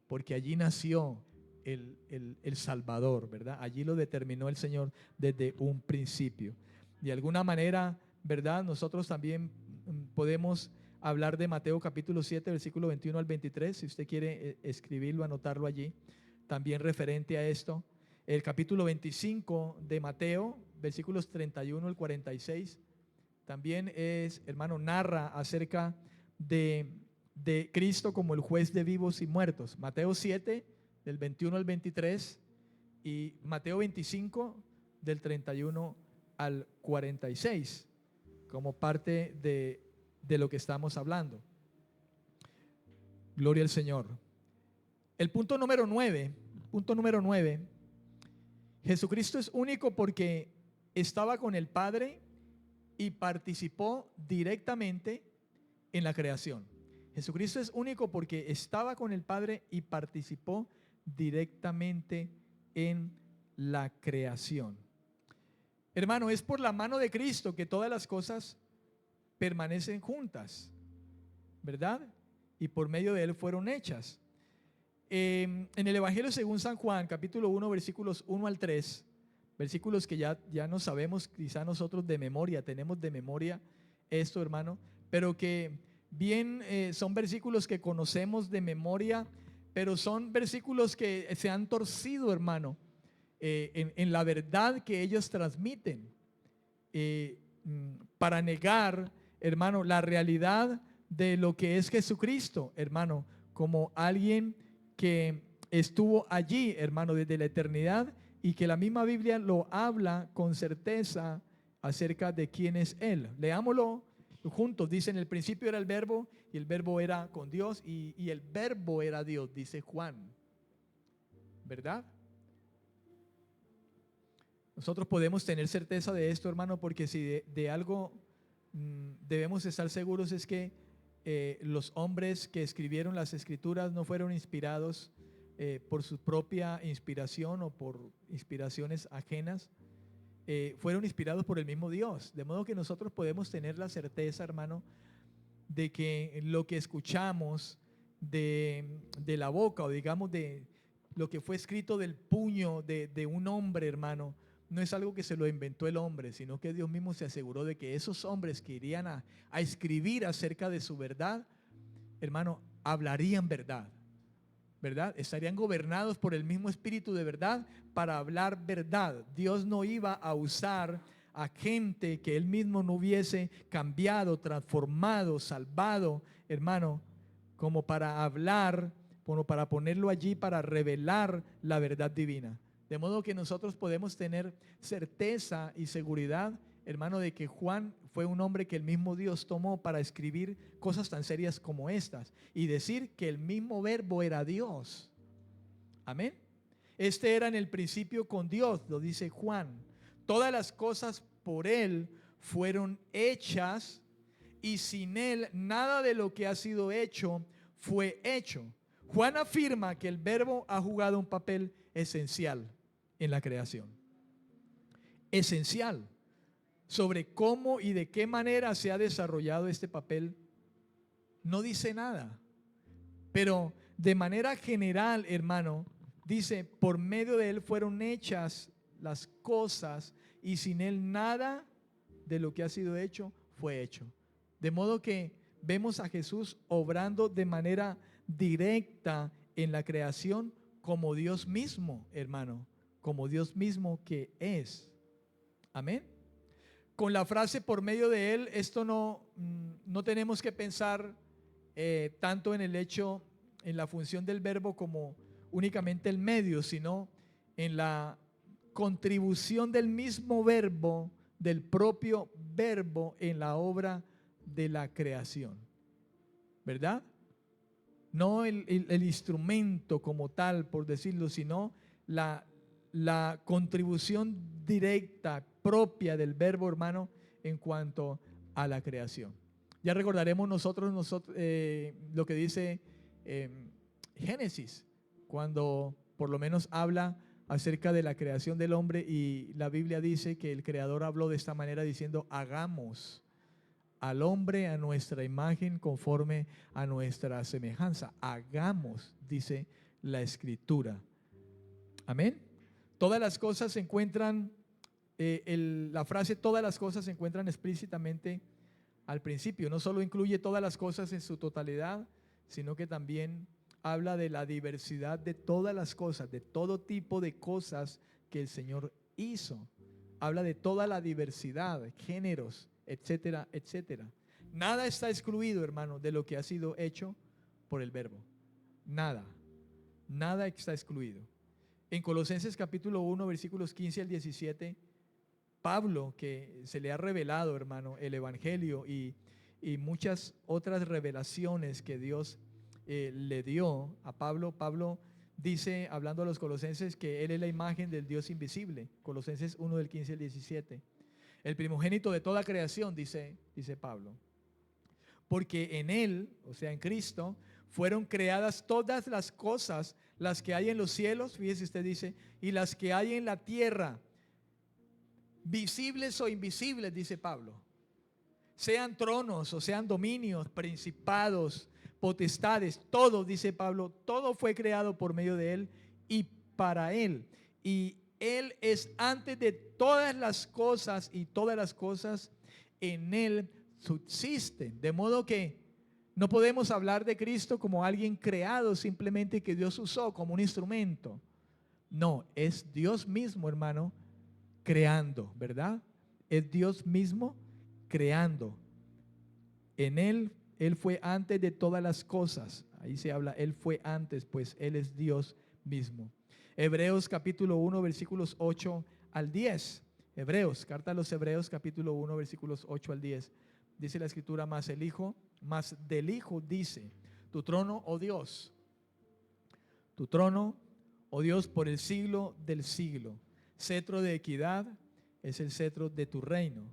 Porque allí nació el Salvador, ¿verdad? Allí lo determinó el Señor desde un principio. De alguna manera, ¿verdad? Nosotros también podemos hablar de Mateo capítulo 7, versículo 21 al 23, si usted quiere escribirlo, anotarlo allí, también referente a esto. El capítulo 25 de Mateo, versículos 31 al 46, también es, hermano, narra acerca de Cristo como el juez de vivos y muertos. Mateo 7, del 21 al 23, y Mateo 25, del 31 al 46, como parte de lo que estamos hablando. Gloria al Señor. El punto número 9, Jesucristo es único porque estaba con el Padre y participó directamente en la creación. Jesucristo es único porque estaba con el Padre y participó directamente en la creación. Hermano, es por la mano de Cristo que todas las cosas permanecen juntas, ¿verdad? Y por medio de Él fueron hechas. En el Evangelio según San Juan, capítulo 1, versículos 1 al 3, versículos que ya no sabemos, quizá nosotros de memoria, tenemos de memoria esto, hermano, pero que bien son versículos que conocemos de memoria, pero son versículos que se han torcido, hermano, en la verdad que ellos transmiten, para negar, hermano, la realidad de lo que es Jesucristo, hermano, como alguien que estuvo allí, hermano, desde la eternidad, y que la misma Biblia lo habla con certeza acerca de quién es Él. Leámoslo juntos. Dice, en el principio era el verbo, y el verbo era con Dios, y el verbo era Dios, dice Juan, ¿verdad? Nosotros podemos tener certeza de esto, hermano, porque si de algo debemos estar seguros es que los hombres que escribieron las escrituras no fueron inspirados por su propia inspiración o por inspiraciones ajenas, fueron inspirados por el mismo Dios. De modo que nosotros podemos tener la certeza, hermano, de que lo que escuchamos de la boca, o digamos de lo que fue escrito del puño de un hombre, hermano, no es algo que se lo inventó el hombre, sino que Dios mismo se aseguró de que esos hombres que irían a escribir acerca de su verdad, hermano, hablarían verdad, ¿verdad? Estarían gobernados por el mismo espíritu de verdad para hablar verdad. Dios no iba a usar a gente que Él mismo no hubiese cambiado, transformado, salvado, hermano, como para hablar, como para ponerlo allí para revelar la verdad divina. De modo que nosotros podemos tener certeza y seguridad, hermano, de que Juan fue un hombre que el mismo Dios tomó para escribir cosas tan serias como estas y decir que el mismo verbo era Dios. Amén. Este era en el principio con Dios, lo dice Juan. Todas las cosas por Él fueron hechas y sin Él nada de lo que ha sido hecho fue hecho. Juan afirma que el verbo ha jugado un papel esencial en la creación. Esencial. Sobre cómo y de qué manera se ha desarrollado este papel, no dice nada. Pero de manera general, hermano, dice, por medio de Él fueron hechas las cosas y sin Él nada de lo que ha sido hecho fue hecho. De modo que vemos a Jesús obrando de manera directa en la creación como Dios mismo, hermano, como Dios mismo que es. Amén. Con la frase por medio de Él, esto no tenemos que pensar tanto en el hecho, en la función del verbo como únicamente el medio, sino en la contribución del mismo verbo, del propio verbo en la obra de la creación, ¿verdad? No el instrumento como tal, por decirlo, sino la contribución directa, propia del verbo, hermano, en cuanto a la creación. Ya recordaremos nosotros lo que dice Génesis, cuando por lo menos habla acerca de la creación del hombre, y la Biblia dice que el Creador habló de esta manera diciendo: hagamos al hombre a nuestra imagen conforme a nuestra semejanza. Hagamos, dice la Escritura. Amén. Todas las cosas se encuentran, la frase todas las cosas se encuentran explícitamente al principio. No solo incluye todas las cosas en su totalidad, sino que también habla de la diversidad de todas las cosas, de todo tipo de cosas que el Señor hizo. Habla de toda la diversidad, géneros, etcétera, etcétera. Nada está excluido, hermano, de lo que ha sido hecho por el verbo. Nada está excluido. En Colosenses capítulo 1, versículos 15 al 17, Pablo, que se le ha revelado, hermano, el Evangelio y muchas otras revelaciones que Dios le dio a Pablo. Pablo dice, hablando a los colosenses, que Él es la imagen del Dios invisible. Colosenses 1 del 15 al 17. El primogénito de toda creación, dice Pablo. Porque en Él, o sea, en Cristo, fueron creadas todas las cosas, las que hay en los cielos, fíjese usted, dice, y las que hay en la tierra, visibles o invisibles, dice Pablo. Sean tronos o sean dominios, principados, potestades, todo, dice Pablo, todo fue creado por medio de Él y para Él. Y Él es antes de todas las cosas, y todas las cosas en Él subsisten. De modo que no podemos hablar de Cristo como alguien creado simplemente que Dios usó como un instrumento. No, es Dios mismo, hermano, creando, ¿verdad? Es Dios mismo creando. En Él fue antes de todas las cosas. Ahí se habla, Él fue antes, pues Él es Dios mismo. Hebreos capítulo 1, versículos 8 al 10. Hebreos, carta a los Hebreos capítulo 1, versículos 8 al 10. Dice la Escritura: más del Hijo dice: tu trono, oh Dios, tu trono, oh Dios, por el siglo del siglo. Cetro de equidad es el cetro de tu reino.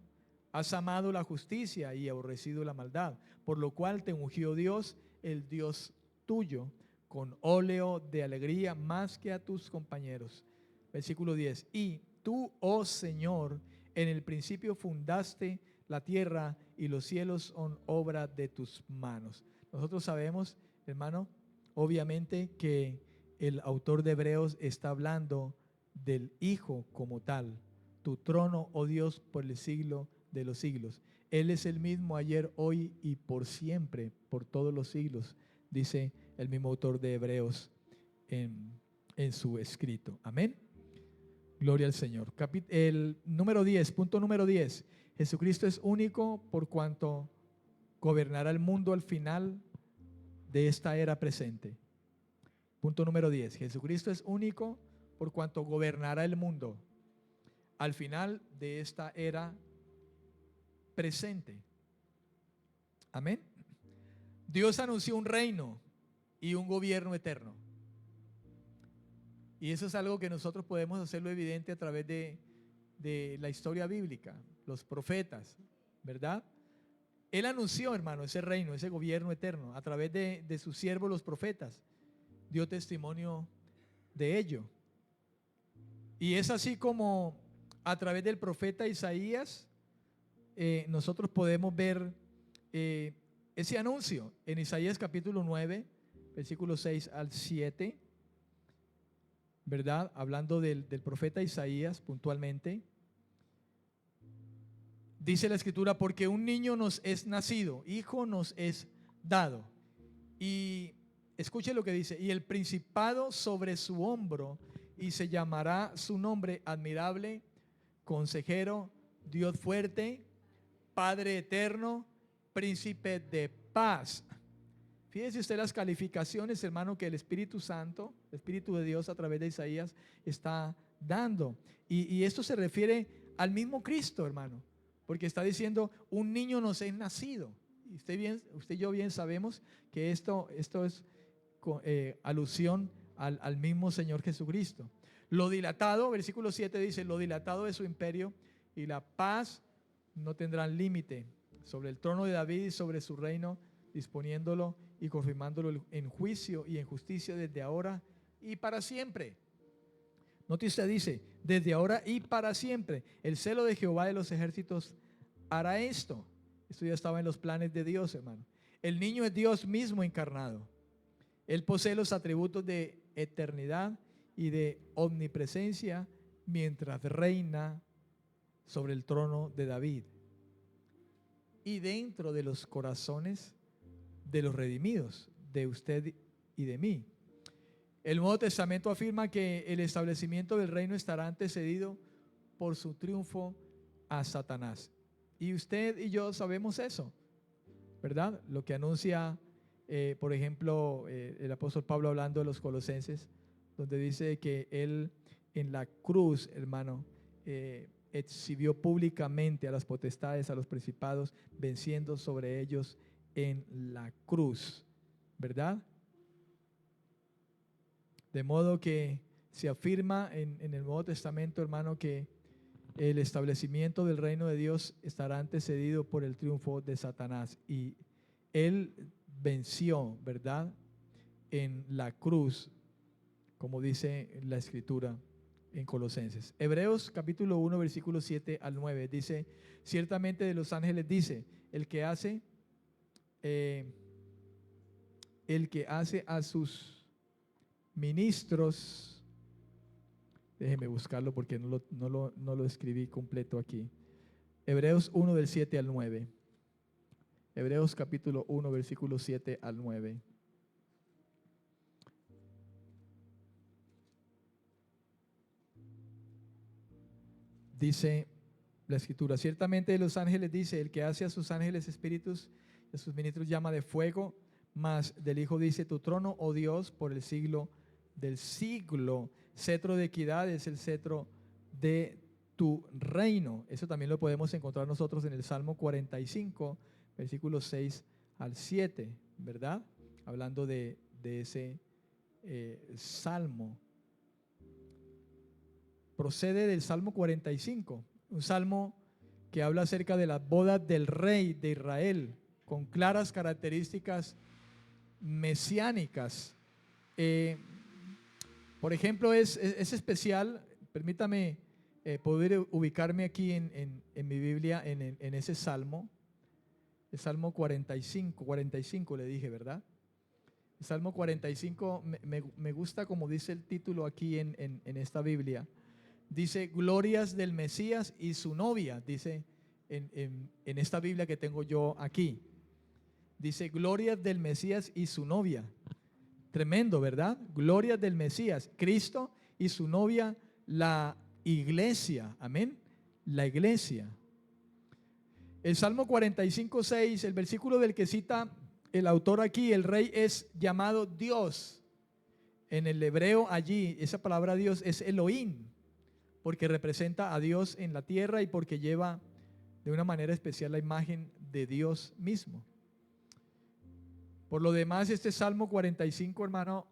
Has amado la justicia y aborrecido la maldad, por lo cual te ungió Dios, el Dios tuyo, con óleo de alegría más que a tus compañeros. Versículo 10. Y tú, oh Señor, en el principio fundaste la tierra, y los cielos son obra de tus manos. Nosotros sabemos, hermano, obviamente que el autor de Hebreos está hablando del Hijo como tal. Tu trono, oh Dios, por el siglo de los siglos. Él es el mismo ayer, hoy y por siempre, por todos los siglos, dice el mismo autor de Hebreos en su escrito. Amén. Gloria al Señor. El número 10, punto número 10. Jesucristo es único por cuanto gobernará el mundo al final de esta era presente. Punto número 10. Jesucristo es único por cuanto gobernará el mundo al final de esta era presente. Amén. Dios anunció un reino y un gobierno eterno. Y eso es algo que nosotros podemos hacerlo evidente a través de la historia bíblica, los profetas, ¿verdad? Él anunció, hermano, ese reino, ese gobierno eterno a través de sus siervos, los profetas. Dio testimonio de ello. Y es así como a través del profeta Isaías nosotros podemos ver ese anuncio en Isaías capítulo 9, versículos 6 al 7, ¿verdad? Hablando del profeta Isaías puntualmente. Dice la escritura, porque un niño nos es nacido, hijo nos es dado. Y escuche lo que dice, y el principado sobre su hombro, y se llamará su nombre admirable, consejero, Dios fuerte, Padre eterno, príncipe de paz. Fíjese usted las calificaciones, hermano, que el Espíritu Santo, el Espíritu de Dios a través de Isaías está dando. Y esto se refiere al mismo Cristo, hermano, porque está diciendo, un niño nos es nacido. Y usted y yo bien sabemos que esto es alusión al mismo Señor Jesucristo. Lo dilatado, versículo 7 dice, lo dilatado de su imperio y la paz no tendrán límite sobre el trono de David y sobre su reino, disponiéndolo y confirmándolo en juicio y en justicia desde ahora y para siempre. Note usted, dice, desde ahora y para siempre. El celo de Jehová de los ejércitos hará esto. Esto ya estaba en los planes de Dios, hermano. El niño es Dios mismo encarnado. Él posee los atributos de eternidad y de omnipresencia mientras reina sobre el trono de David y dentro de los corazones de los redimidos, de usted y de mí. El Nuevo Testamento afirma que el establecimiento del reino estará antecedido por su triunfo a Satanás. Y usted y yo sabemos eso, ¿verdad? Lo que anuncia, por ejemplo, el apóstol Pablo hablando de los colosenses, donde dice que él en la cruz, hermano, exhibió públicamente a las potestades, a los principados, venciendo sobre ellos en la cruz, ¿verdad? De modo que se afirma en el Nuevo Testamento, hermano, que el establecimiento del reino de Dios estará antecedido por el triunfo de Satanás. Y él venció, ¿verdad?, en la cruz, como dice la Escritura en Colosenses. Hebreos capítulo 1, versículos 7 al 9, dice, ciertamente de los ángeles dice, el que hace a sus ministros, déjeme buscarlo porque no lo escribí completo aquí. Hebreos 1 del 7 al 9. Hebreos capítulo 1, versículo 7 al 9. Dice la escritura, ciertamente de los ángeles dice, el que hace a sus ángeles espíritus y a sus ministros llama de fuego, mas del Hijo dice, tu trono, oh Dios, por el siglo del siglo, cetro de equidad es el cetro de tu reino. Eso también lo podemos encontrar nosotros en el Salmo 45, versículos 6 al 7, ¿verdad? Hablando de ese salmo. Procede del Salmo 45, un salmo que habla acerca de las bodas del rey de Israel, con claras características mesiánicas. Por ejemplo, es especial, permítame poder ubicarme aquí en mi Biblia, en ese salmo, el Salmo 45 le dije, ¿verdad? El Salmo 45 me gusta como dice el título aquí en esta Biblia. Dice, glorias del Mesías y su novia, dice en esta Biblia que tengo yo aquí. Dice, glorias del Mesías y su novia. Tremendo, ¿verdad? Glorias del Mesías, Cristo y su novia, la iglesia. Amén. La iglesia. El Salmo 45, 6, el versículo del que cita el autor aquí, el rey es llamado Dios. En el hebreo allí, esa palabra Dios es Elohim, porque representa a Dios en la tierra y porque lleva de una manera especial la imagen de Dios mismo. Por lo demás, este Salmo 45, hermano,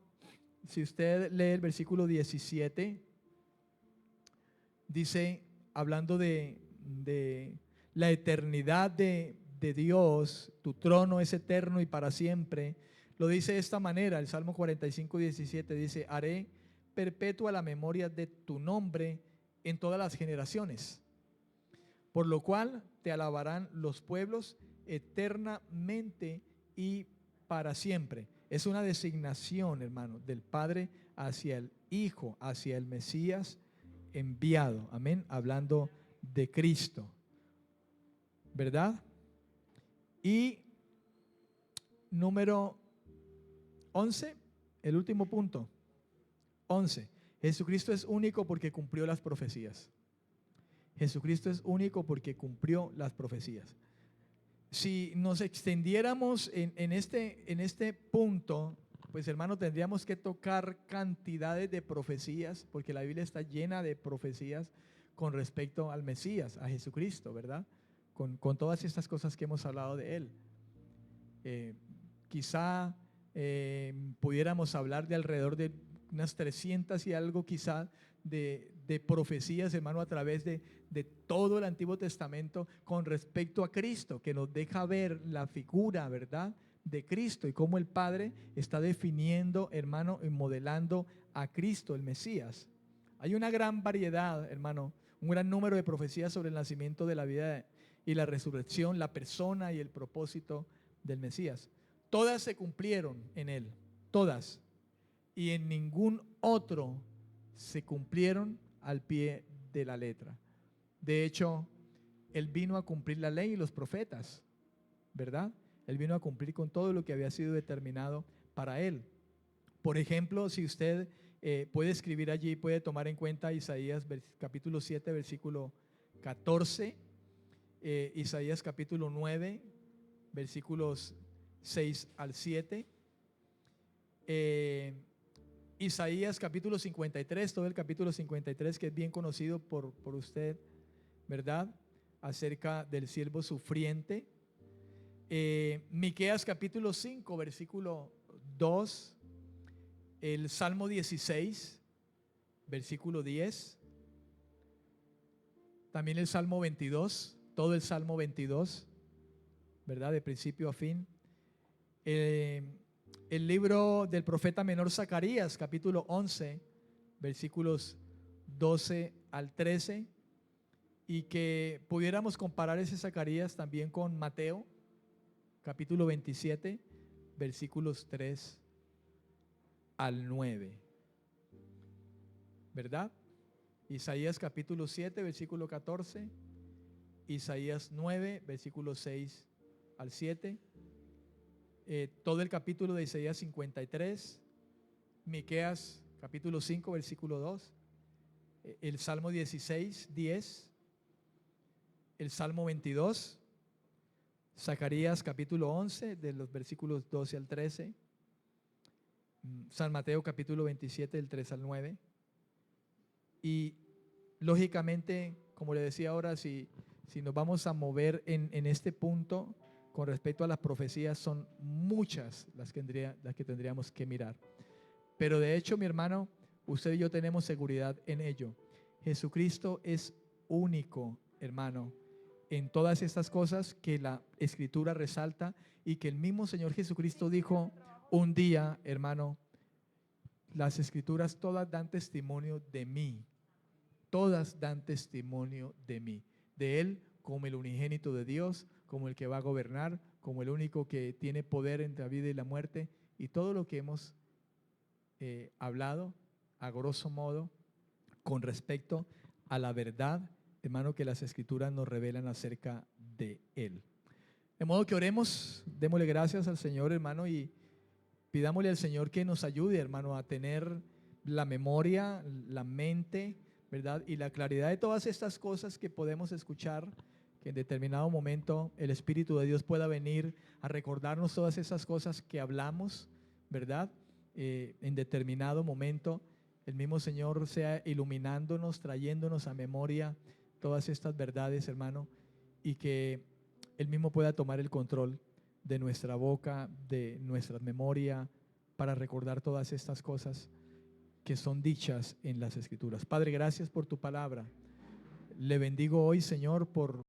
si usted lee el versículo 17, dice, hablando de la eternidad de Dios, tu trono es eterno y para siempre, lo dice de esta manera, el Salmo 45, 17 dice, haré perpetua la memoria de tu nombre en todas las generaciones, por lo cual te alabarán los pueblos eternamente y para siempre. Es una designación, hermano, del Padre hacia el Hijo, hacia el Mesías enviado. Amén. Hablando de Cristo, ¿verdad? Y número 11, el último punto. 11. Jesucristo es único porque cumplió las profecías. Jesucristo es único porque cumplió las profecías. Si nos extendiéramos en este punto, pues hermano, tendríamos que tocar cantidades de profecías, porque la Biblia está llena de profecías con respecto al Mesías, a Jesucristo, ¿verdad? Con todas estas cosas que hemos hablado de Él. Quizá pudiéramos hablar de alrededor de unas 300 y algo quizá de profecías, hermano, a través de todo el Antiguo Testamento con respecto a Cristo, que nos deja ver la figura, ¿verdad?, de Cristo y cómo el Padre está definiendo, hermano, y modelando a Cristo, el Mesías. Hay una gran variedad, hermano, un gran número de profecías sobre el nacimiento, de la vida y la resurrección, la persona y el propósito del Mesías. Todas se cumplieron en Él, todas. Y en ningún otro se cumplieron al pie de la letra. De hecho, Él vino a cumplir la ley y los profetas, ¿verdad? Él vino a cumplir con todo lo que había sido determinado para Él. Por ejemplo, si usted puede escribir allí, puede tomar en cuenta Isaías capítulo 7, versículo 14, Isaías capítulo 9, versículos 6 al 7, Isaías capítulo 53, todo el capítulo 53 que es bien conocido por usted, ¿verdad? Acerca del siervo sufriente. Miqueas capítulo 5, versículo 2, el Salmo 16, versículo 10, también el Salmo 22, todo el Salmo 22, ¿verdad? De principio a fin. El libro del profeta menor Zacarías, capítulo 11, versículos 12 al 13, y que pudiéramos comparar ese Zacarías también con Mateo, capítulo 27, versículos 3 al 9, ¿verdad? Isaías capítulo 7, versículo 14, Isaías 9, versículos 6 al 7, todo el capítulo de Isaías 53, Miqueas capítulo 5, versículo 2, el Salmo 16, 10, el Salmo 22, Zacarías capítulo 11, de los versículos 12 al 13, San Mateo capítulo 27, del 3 al 9. Y lógicamente, como le decía ahora, si nos vamos a mover en este punto con respecto a las profecías, son muchas las que tendríamos que mirar. Pero de hecho, mi hermano, usted y yo tenemos seguridad en ello. Jesucristo es único, hermano, en todas estas cosas que la Escritura resalta y que el mismo Señor Jesucristo dijo un día, hermano: las Escrituras todas dan testimonio de mí. Todas dan testimonio de mí, de Él como el unigénito de Dios, como el que va a gobernar, como el único que tiene poder entre la vida y la muerte, y todo lo que hemos hablado a grosso modo con respecto a la verdad, hermano, que las Escrituras nos revelan acerca de Él. De modo que oremos, démosle gracias al Señor, hermano, y pidámosle al Señor que nos ayude, hermano, a tener la memoria, la mente, ¿verdad?, y la claridad de todas estas cosas que podemos escuchar, que en determinado momento el Espíritu de Dios pueda venir a recordarnos todas esas cosas que hablamos, ¿verdad? En determinado momento el mismo Señor sea iluminándonos, trayéndonos a memoria todas estas verdades, hermano, y que Él mismo pueda tomar el control de nuestra boca, de nuestra memoria, para recordar todas estas cosas que son dichas en las Escrituras. Padre, gracias por tu palabra. Le bendigo hoy, Señor, por